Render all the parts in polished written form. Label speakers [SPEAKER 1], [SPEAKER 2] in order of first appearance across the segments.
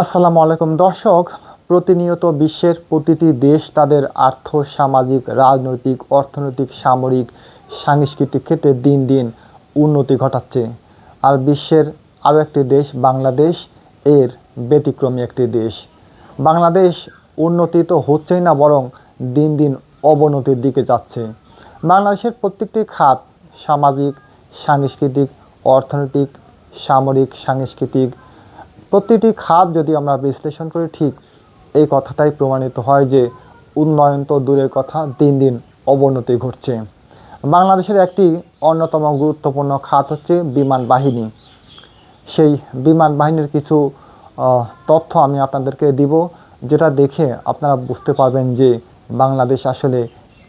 [SPEAKER 1] আসসালামু আলাইকুম দর্শক। প্রতিনিয়ত বিশ্বের প্রতিটি দেশ তাদের আর্থ সামাজিক রাজনৈতিক অর্থনৈতিক সামরিক সাংস্কৃতিক ক্ষেত্রে দিন দিন উন্নতি ঘটাচ্ছে। আর বিশ্বের আরও একটি দেশ বাংলাদেশ এর ব্যতিক্রমী একটি দেশ। বাংলাদেশ উন্নতি তো হচ্ছেই না, বরং দিন দিন অবনতির দিকে যাচ্ছে। বাংলাদেশের প্রত্যেকটি খাত সামাজিক সাংস্কৃতিক অর্থনৈতিক সামরিক সাংস্কৃতিক প্রতিটি খাত যদি আমরা বিশ্লেষণ করি, ঠিক এই কথাটাই প্রমাণিত হয় যে উন্নয়ন তো দূরের কথা, দিন দিন অবনতি ঘটছে। বাংলাদেশের একটি অন্যতম গুরুত্বপূর্ণ খাত হচ্ছে বিমান বাহিনী। সেই বিমান বাহিনীর কিছু তথ্য আমি আপনাদেরকে দিব, যেটা দেখে আপনারা বুঝতে পারবেন যে বাংলাদেশ আসলে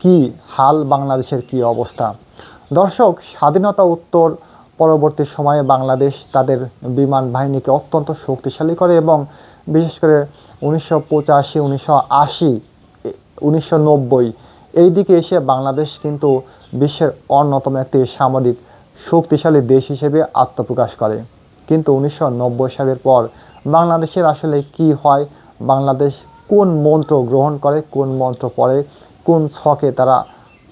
[SPEAKER 1] কি হাল, বাংলাদেশের কি অবস্থা। দর্শক, স্বাধীনতা উত্তর পরবর্তী সময়ে বাংলাদেশ তাদের বিমান বাহিনীকে অত্যন্ত শক্তিশালী করে এবং বিশেষ করে 1985, 1980, 1990 এই দিকে এসে বাংলাদেশ কিন্তু বিশ্বের অন্যতম একটি সামরিক শক্তিশালী দেশ হিসেবে আত্মপ্রকাশ করে। কিন্তু 1990 সালের পর বাংলাদেশের আসলে কি হয়, বাংলাদেশ কোন মন্ত্র গ্রহণ করে, কোন মন্ত্র পড়ে, কোন ছকে তারা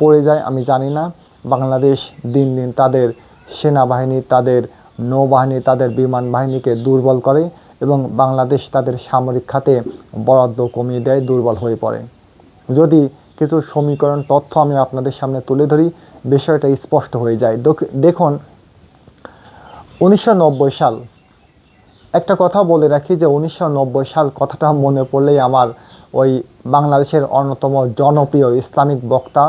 [SPEAKER 1] পড়ে যায় আমি জানি না। বাংলাদেশ দিন দিন তাদের সেনাবাহিনী, তাদের নৌবাহিনী, তাদের বিমান বাহিনীকে দুর্বল করে এবং বাংলাদেশ তাদের সামরিক খাতে বরাদ্দ কমিয়ে দেয়, দুর্বল হয়ে পড়ে। যদি কিছু সমীকরণ তথ্য আমি আপনাদের সামনে তুলে ধরি, বিষয়টা স্পষ্ট হয়ে যায়। দেখুন, 1990 সাল, একটা কথা বলে রাখি যে 1990 সাল কথাটা মনে পড়লেই আমার ওই বাংলাদেশের অন্যতম জনপ্রিয় ইসলামিক বক্তা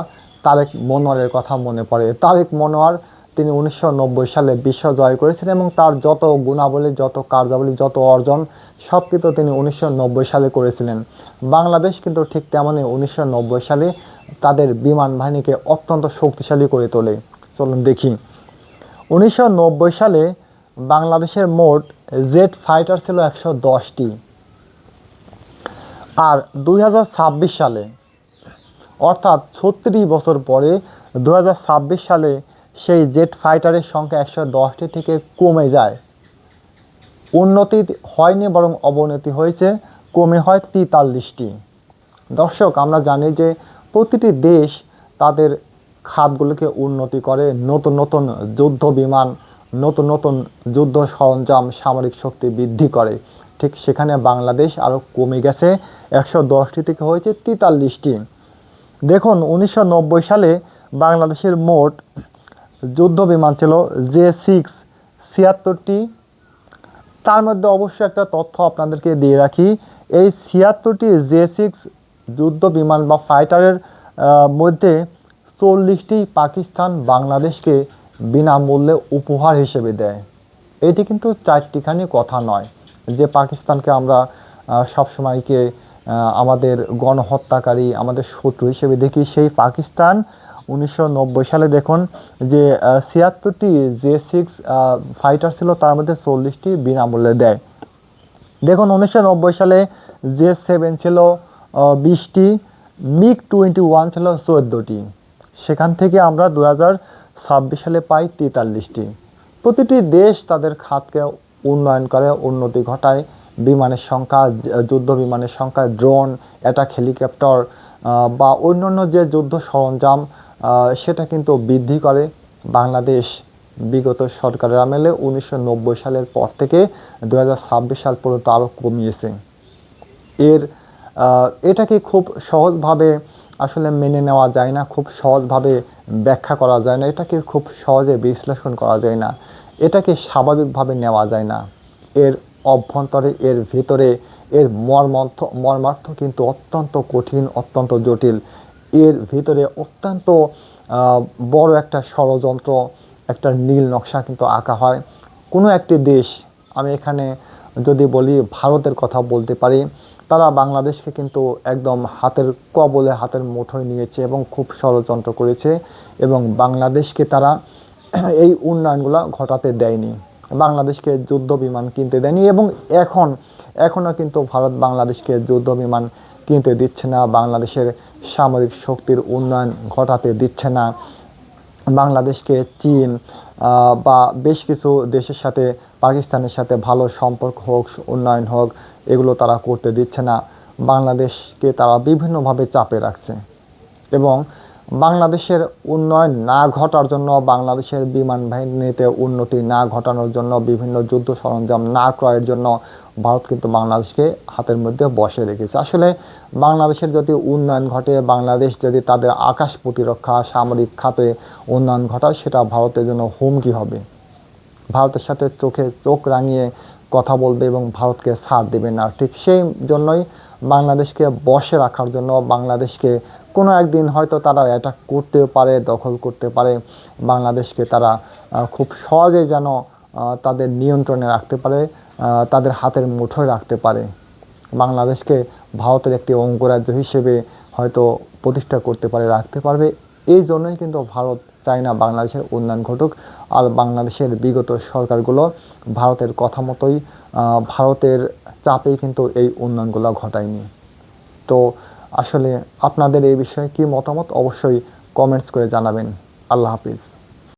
[SPEAKER 1] তারেক মনোয়ারের কথা মনে পড়ে। তারেক মনোয়ার তিনি 1990 সালে বিশ্ব জয় করেছিলেন এবং তার যত গুণাবলী, যত কার্যাবলী, যত অর্জন সব কিন্তু তিনি 1990 সালে করেছিলেন। বাংলাদেশ কিন্তু ঠিক তেমনই 1990 সালে তাদের বিমান বাহিনীকে অত্যন্ত শক্তিশালী করে তোলে। চলুন দেখি। 1990 সালে বাংলাদেশের মোট জেট ফাইটার ছিল 110টি। আর 2026 সালে, অর্থাৎ 36 বছর পরে 2026 সালে সেই জেট ফাইটারের সংখ্যা 110টি থেকে কমে যায়। উন্নতি হয়নি, বরং অবনতি হয়েছে, কমে হয় 43টি। দর্শক, আমরা জানি যে প্রতিটি দেশ তাদের খাতগুলোকে উন্নতি করে, নতুন নতুন যুদ্ধ বিমান, নতুন নতুন যুদ্ধ সরঞ্জাম, সামরিক শক্তি বৃদ্ধি করে। ঠিক সেখানে বাংলাদেশ আরও কমে গেছে, 110টি থেকে হয়েছে 43টি। দেখুন, 1990 সালে বাংলাদেশের মোট যুদ্ধ বিমান ছিল J6 76টি। তার মধ্যে অবশ্য একটা তথ্য আপনাদেরকে দিয়ে রাখি, এই 76টি J6 যুদ্ধ বিমান বা ফাইটারের মধ্যে 40টি পাকিস্তান বাংলাদেশকে বিনামূল্যে উপহার হিসেবে দেয়। এটি কিন্তু চারটিখানি কথা নয় যে পাকিস্তানকে আমরা সবসময়কে আমাদের গণহত্যাকারী, আমাদের শত্রু হিসেবে দেখি। সেই পাকিস্তান 1990 সালে দেখুন যে 76টি J6 ফাইটার ছিল, তার মধ্যে 40টি বিনামূল্যে দেয়। দেখুন, 1990 সালে J7 ছিল 20টি, MiG-21 ছিল 14টি। সেখান থেকে আমরা 2026 সালে পাই 43টি। প্রতিটি দেশ তাদের খাতকে উন্নয়ন করে, উন্নতি ঘটায়। বিমানের সংখ্যা, যুদ্ধ বিমানের সংখ্যা, ড্রোন, অ্যাটাক হেলিকপ্টার বা অন্যান্য যে যুদ্ধ সরঞ্জাম সেটা কিন্তু বৃদ্ধি করে। বাংলাদেশ বিগত সরকারের আমলে 1990 সালের পর থেকে 2026 সাল পর্যন্ত আরও কমিয়েছে। এটাকে খুব সহজভাবে আসলে মেনে নেওয়া যায় না, খুব সহজভাবে ব্যাখ্যা করা যায় না, এটাকে খুব সহজে বিশ্লেষণ করা যায় না, এটাকে স্বাভাবিকভাবে নেওয়া যায় না। এর অভ্যন্তরে, এর ভিতরে এর মর্মার্থ কিন্তু অত্যন্ত কঠিন, অত্যন্ত জটিল। এর ভিতরে অত্যন্ত বড় একটা ষড়যন্ত্র, একটা নীল নকশা কিন্তু আঁকা হয়। কোনো একটি দেশ, আমি এখানে যদি বলি ভারতের কথা বলতে পারি, তারা বাংলাদেশকে কিন্তু একদম হাতের কবলে, হাতের মুঠোয় নিয়েছে এবং খুব ষড়যন্ত্র করেছে এবং বাংলাদেশকে তারা এই উন্নয়নগুলো ঘটাতে দেয়নি। বাংলাদেশকে যুদ্ধ বিমান কিনতে দেয়নি এবং এখনও কিন্তু ভারত বাংলাদেশকে যুদ্ধ বিমান কিনতে দিচ্ছে না, বাংলাদেশের সামরিক শক্তির উন্নয়ন ঘটাতে দিচ্ছে না। বাংলাদেশকে চীন বা বেশ কিছু দেশের সাথে, পাকিস্তানের সাথে ভালো সম্পর্ক হোক, উন্নয়ন হোক, এগুলো তারা করতে দিচ্ছে না। বাংলাদেশকে তারা বিভিন্নভাবে চাপে রাখছে এবং বাংলাদেশের উন্নয়ন না ঘটার জন্য, বাংলাদেশের বিমান বাহিনীতে উন্নতি না ঘটানোর জন্য, বিভিন্ন যুদ্ধ সরঞ্জাম না ক্রয়ের জন্য ভারত কিন্তু বাংলাদেশকে হাতের মধ্যে বসে রেখেছে। আসলে বাংলাদেশের যদি উন্নয়ন ঘটে, বাংলাদেশ যদি তাদের আকাশ প্রতিরক্ষা সামরিক খাতে উন্নয়ন ঘটায়, সেটা ভারতের জন্য হুমকি হবে। ভারতের সাথে চোখে চোখ রাঙিয়ে কথা বলবে এবং ভারতকে ছাড় দেবে না। ঠিক সেই জন্যই বাংলাদেশকে বশে রাখার জন্য, বাংলাদেশকে কোনো একদিন হয়তো তারা অ্যাটাক করতে পারে, দখল করতে পারে, বাংলাদেশকে তারা খুব সহজে যেন তাদের নিয়ন্ত্রণে রাখতে পারে, তাদের হাতের মুঠোয় রাখতে পারে। বাংলাদেশকে ভারতের একটি অঙ্গরাজ্য হিসেবে হয়তো প্রতিষ্ঠা করতে পারে, রাখতে পারবে। এই জন্যই কিন্তু ভারত চায় না বাংলাদেশের উন্নয়ন ঘটুক। আর বাংলাদেশের বিগত সরকারগুলো ভারতের কথা মতোই, ভারতের চাপেই কিন্তু এই উন্নয়নগুলো ঘটায়নি। তো আসলে আপনাদের এই বিষয়ে কি মতামত অবশ্যই কমেন্টস করে জানাবেন। আল্লাহ হাফিজ।